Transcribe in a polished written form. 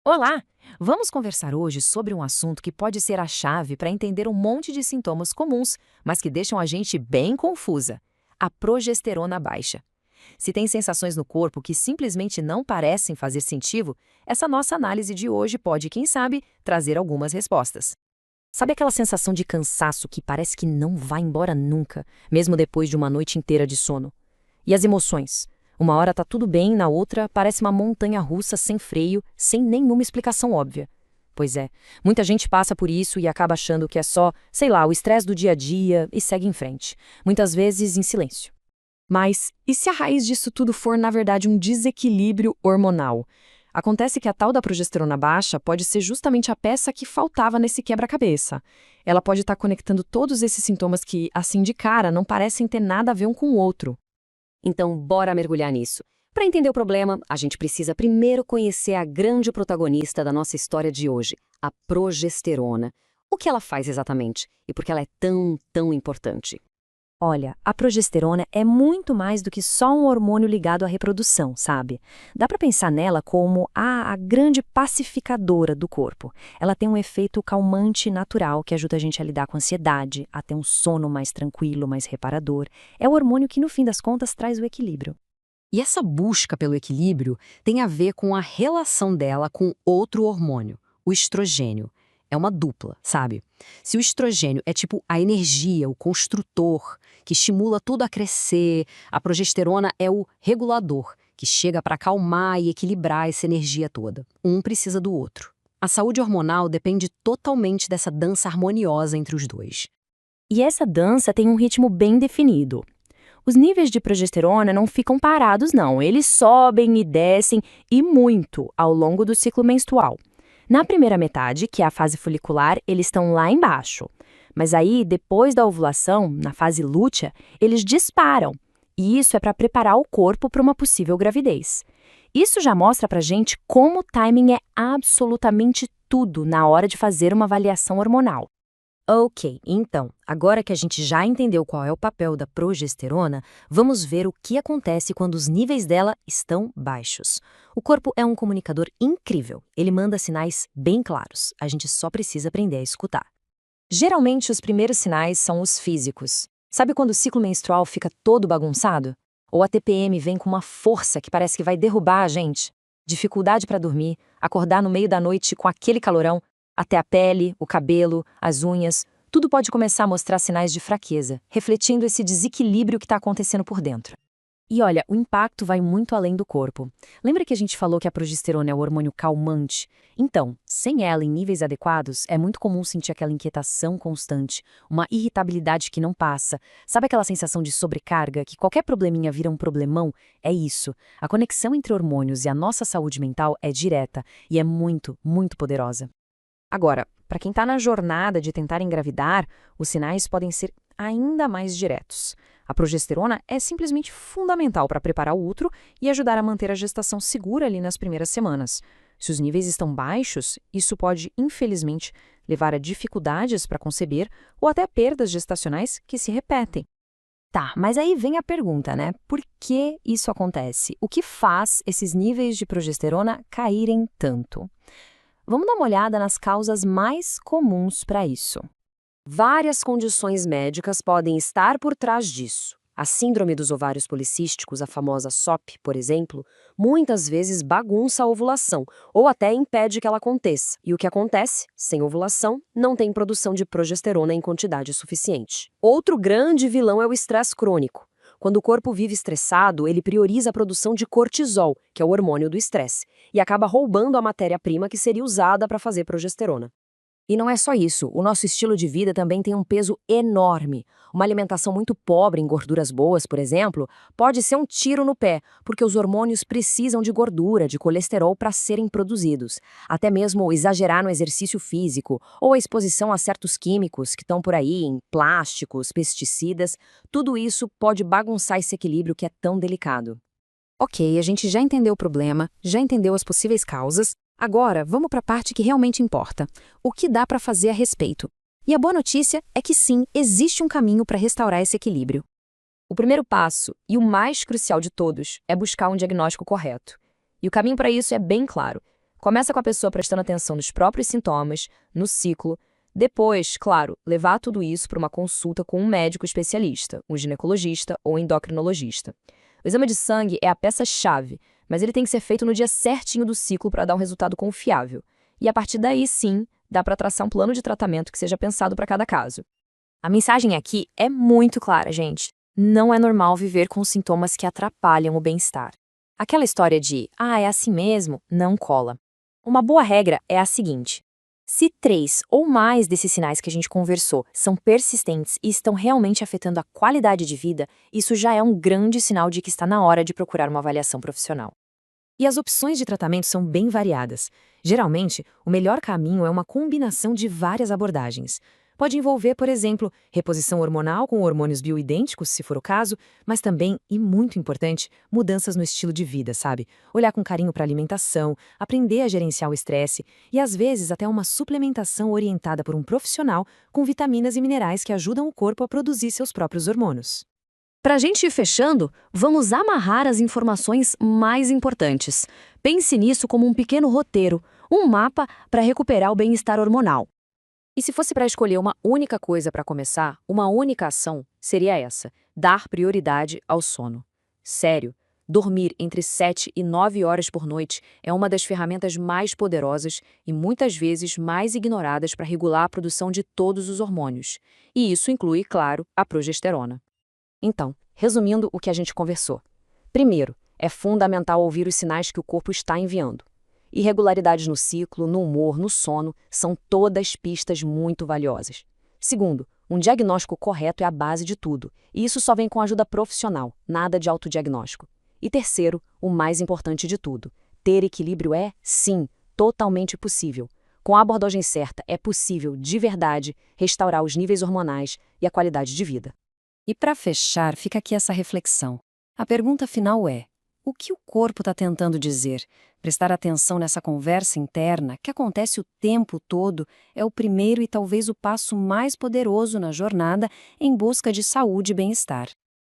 Olá! Vamos conversar hoje sobre um assunto que pode ser a chave para entender um monte de sintomas comuns, mas que deixam a gente bem confusa: a progesterona baixa. Se tem sensações no corpo que simplesmente não parecem fazer sentido, essa nossa análise de hoje pode, quem sabe, trazer algumas respostas. Sabe aquela sensação de cansaço que parece que não vai embora nunca, mesmo depois de uma noite inteira de sono? E as emoções? Uma hora tá tudo bem, na outra parece uma montanha-russa sem freio, sem nenhuma explicação óbvia. Pois é, muita gente passa por isso e acaba achando que é só, sei lá, o estresse do dia a dia e segue em frente, muitas vezes em silêncio. Mas e se a raiz disso tudo for, na verdade, um desequilíbrio hormonal? Acontece que a tal da progesterona baixa pode ser justamente a peça que faltava nesse quebra-cabeça. Ela pode estar conectando todos esses sintomas que, assim de cara, não parecem ter nada a ver um com o outro. Então, bora mergulhar nisso. Para entender o problema, a gente precisa primeiro conhecer a grande protagonista da nossa história de hoje, a progesterona. O que ela faz exatamente e por que ela é tão importante? Olha, a progesterona é muito mais do que só um hormônio ligado à reprodução, sabe? Dá para pensar nela como a grande pacificadora do corpo. Ela tem um efeito calmante natural que ajuda a gente a lidar com a ansiedade, a ter um sono mais tranquilo, mais reparador. É o hormônio que, no fim das contas, traz o equilíbrio. E essa busca pelo equilíbrio tem a ver com a relação dela com outro hormônio, o estrogênio. É uma dupla, sabe? Se o estrogênio é tipo a energia, o construtor, que estimula tudo a crescer, a progesterona é o regulador, que chega para acalmar e equilibrar essa energia toda. Um precisa do outro. A saúde hormonal depende totalmente dessa dança harmoniosa entre os dois. E essa dança tem um ritmo bem definido. Os níveis de progesterona não ficam parados, não. Eles sobem e descem, e muito, ao longo do ciclo menstrual. Na primeira metade, que é a fase folicular, eles estão lá embaixo. Mas aí, depois da ovulação, na fase lútea, eles disparam. E isso é para preparar o corpo para uma possível gravidez. Isso já mostra pra gente como o timing é absolutamente tudo na hora de fazer uma avaliação hormonal. Ok, então, agora que a gente já entendeu qual é o papel da progesterona, vamos ver o que acontece quando os níveis dela estão baixos. O corpo é um comunicador incrível, ele manda sinais bem claros, a gente só precisa aprender a escutar. Geralmente, os primeiros sinais são os físicos. Sabe quando o ciclo menstrual fica todo bagunçado? Ou a TPM vem com uma força que parece que vai derrubar a gente? Dificuldade para dormir, acordar no meio da noite com aquele calorão, até a pele, o cabelo, as unhas, tudo pode começar a mostrar sinais de fraqueza, refletindo esse desequilíbrio que está acontecendo por dentro. E olha, o impacto vai muito além do corpo. Lembra que a gente falou que a progesterona é o hormônio calmante? Então, sem ela em níveis adequados, é muito comum sentir aquela inquietação constante, uma irritabilidade que não passa. Sabe aquela sensação de sobrecarga, que qualquer probleminha vira um problemão? É isso. A conexão entre hormônios e a nossa saúde mental é direta e é muito poderosa. Agora, para quem está na jornada de tentar engravidar, os sinais podem ser ainda mais diretos. A progesterona é simplesmente fundamental para preparar o útero e ajudar a manter a gestação segura ali nas primeiras semanas. Se os níveis estão baixos, isso pode, infelizmente, levar a dificuldades para conceber ou até a perdas gestacionais que se repetem. Tá, mas aí vem a pergunta, né? Por que isso acontece? O que faz esses níveis de progesterona caírem tanto? Vamos dar uma olhada nas causas mais comuns para isso. Várias condições médicas podem estar por trás disso. A síndrome dos ovários policísticos, a famosa SOP, por exemplo, muitas vezes bagunça a ovulação ou até impede que ela aconteça. E o que acontece? Sem ovulação, não tem produção de progesterona em quantidade suficiente. Outro grande vilão é o estresse crônico. Quando o corpo vive estressado, ele prioriza a produção de cortisol, que é o hormônio do estresse, e acaba roubando a matéria-prima que seria usada para fazer progesterona. E não é só isso, o nosso estilo de vida também tem um peso enorme. Uma alimentação muito pobre em gorduras boas, por exemplo, pode ser um tiro no pé, porque os hormônios precisam de gordura, de colesterol para serem produzidos. Até mesmo exagerar no exercício físico ou a exposição a certos químicos que estão por aí, em plásticos, pesticidas, tudo isso pode bagunçar esse equilíbrio que é tão delicado. Ok, a gente já entendeu o problema, já entendeu as possíveis causas. Agora, vamos para a parte que realmente importa. O que dá para fazer a respeito? E a boa notícia é que sim, existe um caminho para restaurar esse equilíbrio. O primeiro passo, e o mais crucial de todos, é buscar um diagnóstico correto. E o caminho para isso é bem claro. Começa com a pessoa prestando atenção nos próprios sintomas, no ciclo. Depois, claro, levar tudo isso para uma consulta com um médico especialista, um ginecologista ou endocrinologista. O exame de sangue é a peça-chave, mas ele tem que ser feito no dia certinho do ciclo para dar um resultado confiável. E a partir daí, sim, dá para traçar um plano de tratamento que seja pensado para cada caso. A mensagem aqui é muito clara, gente. Não é normal viver com sintomas que atrapalham o bem-estar. Aquela história de, é assim mesmo, não cola. Uma boa regra é a seguinte: se 3 ou mais desses sinais que a gente conversou são persistentes e estão realmente afetando a qualidade de vida, isso já é um grande sinal de que está na hora de procurar uma avaliação profissional. E as opções de tratamento são bem variadas. Geralmente, o melhor caminho é uma combinação de várias abordagens. Pode envolver, por exemplo, reposição hormonal com hormônios bioidênticos, se for o caso, mas também, e muito importante, mudanças no estilo de vida, sabe? Olhar com carinho para a alimentação, aprender a gerenciar o estresse e, às vezes, até uma suplementação orientada por um profissional com vitaminas e minerais que ajudam o corpo a produzir seus próprios hormônios. Para a gente ir fechando, vamos amarrar as informações mais importantes. Pense nisso como um pequeno roteiro, um mapa para recuperar o bem-estar hormonal. E se fosse para escolher uma única coisa para começar, uma única ação, seria essa: dar prioridade ao sono. Sério, dormir entre 7 e 9 horas por noite é uma das ferramentas mais poderosas e muitas vezes mais ignoradas para regular a produção de todos os hormônios. E isso inclui, claro, a progesterona. Então, resumindo o que a gente conversou. Primeiro, é fundamental ouvir os sinais que o corpo está enviando. Irregularidades no ciclo, no humor, no sono, são todas pistas muito valiosas. Segundo, um diagnóstico correto é a base de tudo, e isso só vem com ajuda profissional, nada de autodiagnóstico. E terceiro, o mais importante de tudo, ter equilíbrio é, sim, totalmente possível. Com a abordagem certa, é possível, de verdade, restaurar os níveis hormonais e a qualidade de vida. E para fechar, fica aqui essa reflexão. A pergunta final é: o que o corpo está tentando dizer? Prestar atenção nessa conversa interna, que acontece o tempo todo, é o primeiro e talvez o passo mais poderoso na jornada em busca de saúde e bem-estar.